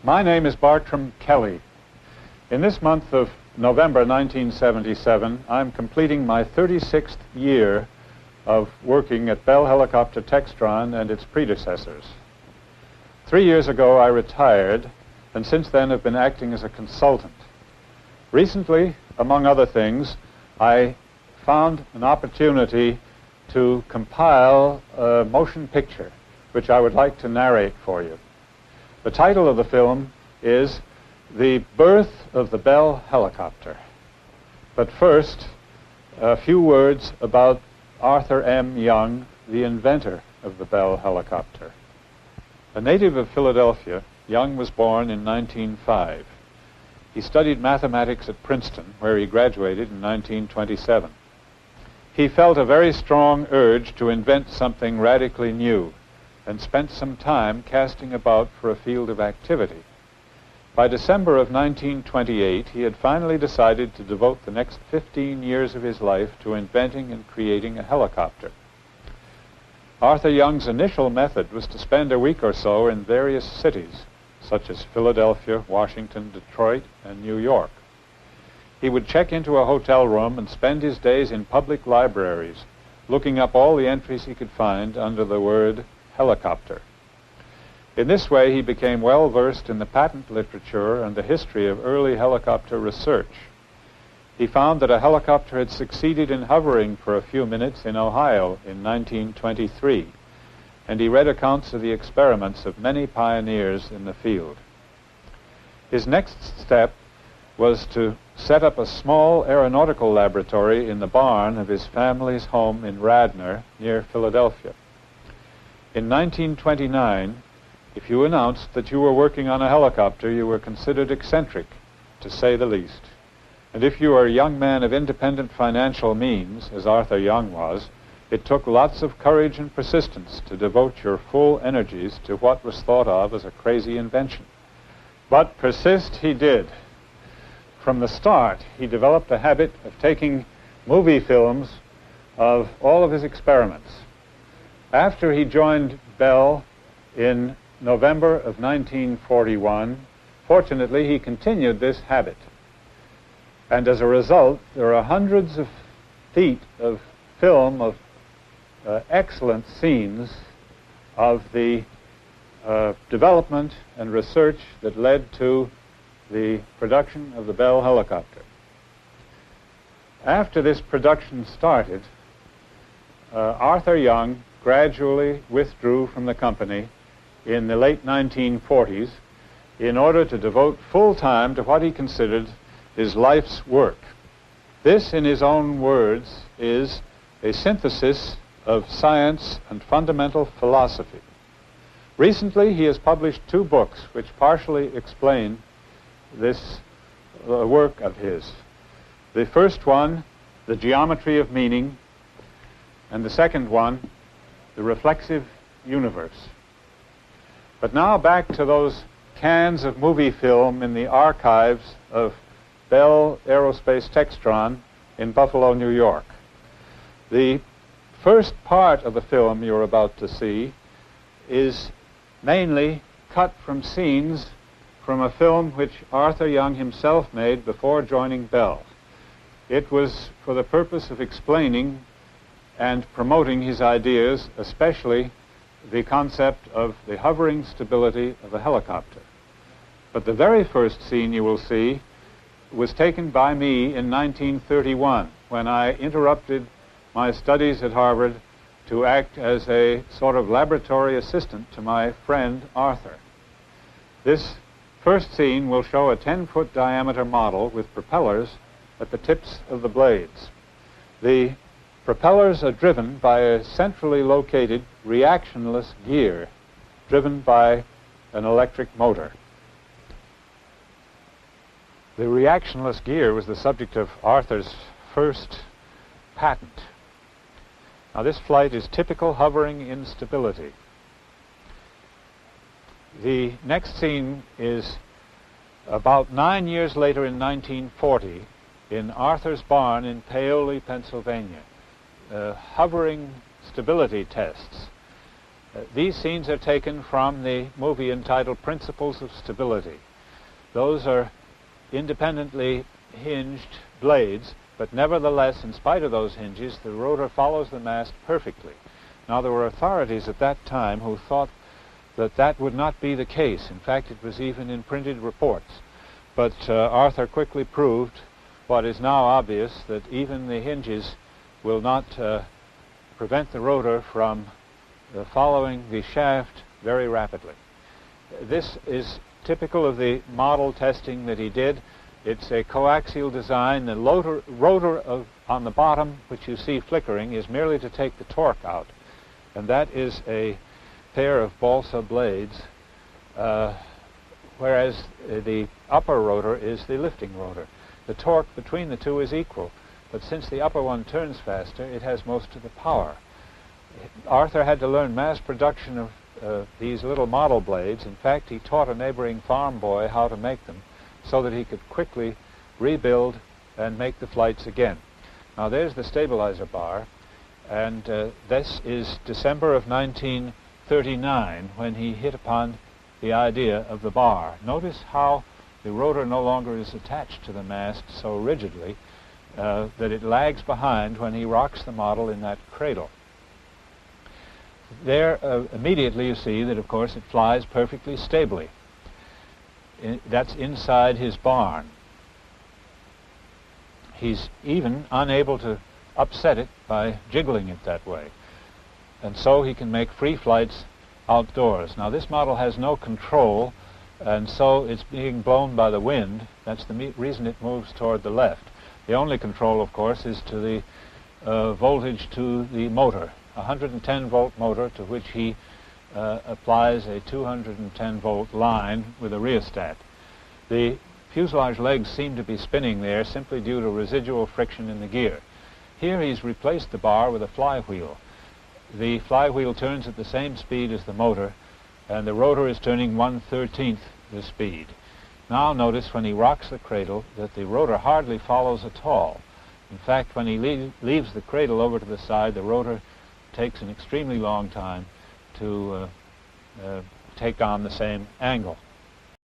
My name is Bartram Kelly. In this month of November 1977, I'm completing my 36th year of working at Bell Helicopter Textron and its predecessors. 3 years ago, I retired, and since then have been acting as a consultant. Recently, among other things, I found an opportunity to compile a motion picture, which I would like to narrate for you. The title of the film is The Birth of the Bell Helicopter. But first, a few words about Arthur M. Young, the inventor of the Bell Helicopter. A native of Philadelphia, Young was born in 1905. He studied mathematics at Princeton, where he graduated in 1927. He felt a very strong urge to invent something radically new and spent some time casting about for a field of activity. By December of 1928, he had finally decided to devote the next 15 years of his life to inventing and creating a helicopter. Arthur Young's initial method was to spend a week or so in various cities, such as Philadelphia, Washington, Detroit, and New York. He would check into a hotel room and spend his days in public libraries, looking up all the entries he could find under the word helicopter. In this way, he became well versed in the patent literature and the history of early helicopter research. He found that a helicopter had succeeded in hovering for a few minutes in Ohio in 1923, and he read accounts of the experiments of many pioneers in the field. His next step was to set up a small aeronautical laboratory in the barn of his family's home in Radnor, near Philadelphia. In 1929, if you announced that you were working on a helicopter, you were considered eccentric, to say the least. And if you were a young man of independent financial means, as Arthur Young was, it took lots of courage and persistence to devote your full energies to what was thought of as a crazy invention. But persist he did. From the start, he developed the habit of taking movie films of all of his experiments. After he joined Bell in November of 1941, fortunately, he continued this habit. And as a result, there are hundreds of feet of film of excellent scenes of the development and research that led to the production of the Bell helicopter. After this production started, Arthur Young gradually withdrew from the company in the late 1940s in order to devote full time to what he considered his life's work. This, in his own words, is a synthesis of science and fundamental philosophy. Recently, he has published 2 books which partially explain this work of his. The first one, The Geometry of Meaning, and the second one, The Reflexive Universe. But now back to those cans of movie film in the archives of Bell Aerospace Textron in Buffalo, New York. The first part of the film you're about to see is mainly cut from scenes from a film which Arthur Young himself made before joining Bell. It was for the purpose of explaining and promoting his ideas, especially the concept of the hovering stability of a helicopter. But the very first scene you will see was taken by me in 1931, when I interrupted my studies at Harvard to act as a sort of laboratory assistant to my friend Arthur. This first scene will show a 10-foot diameter model with propellers at the tips of the blades. The propellers are driven by a centrally located reactionless gear driven by an electric motor. The reactionless gear was the subject of Arthur's first patent. Now, this flight is typical hovering instability. The next scene is about 9 years later in 1940 in Arthur's barn in Paoli, Pennsylvania. Hovering stability tests. These scenes are taken from the movie entitled Principles of Stability. Those are independently hinged blades, but nevertheless, in spite of those hinges, the rotor follows the mast perfectly. Now, there were authorities at that time who thought that that would not be the case. In fact, it was even in printed reports. But Arthur quickly proved what is now obvious, that even the hinges will not prevent the rotor from following the shaft very rapidly. This is typical of the model testing that he did. It's a coaxial design. The rotor on the bottom, which you see flickering, is merely to take the torque out. And that is a pair of balsa blades, whereas the upper rotor is the lifting rotor. The torque between the two is equal, but since the upper one turns faster, it has most of the power. Arthur had to learn mass production of these little model blades. In fact, he taught a neighboring farm boy how to make them so that he could quickly rebuild and make the flights again. Now, there's the stabilizer bar, and this is December of 1939 when he hit upon the idea of the bar. Notice how the rotor no longer is attached to the mast so rigidly that it lags behind when he rocks the model in that cradle. There, immediately you see that, of course, it flies perfectly stably. That's inside his barn. He's even unable to upset it by jiggling it that way. And so he can make free flights outdoors. Now, this model has no control, and so it's being blown by the wind. That's the reason it moves toward the left. The only control, of course, is to the voltage to the motor, a 110-volt motor to which he applies a 210-volt line with a rheostat. The fuselage legs seem to be spinning there simply due to residual friction in the gear. Here he's replaced the bar with a flywheel. The flywheel turns at the same speed as the motor, and the rotor is turning 1/13 the speed. Now notice when he rocks the cradle that the rotor hardly follows at all. In fact, when he leaves the cradle over to the side, the rotor takes an extremely long time to take on the same angle.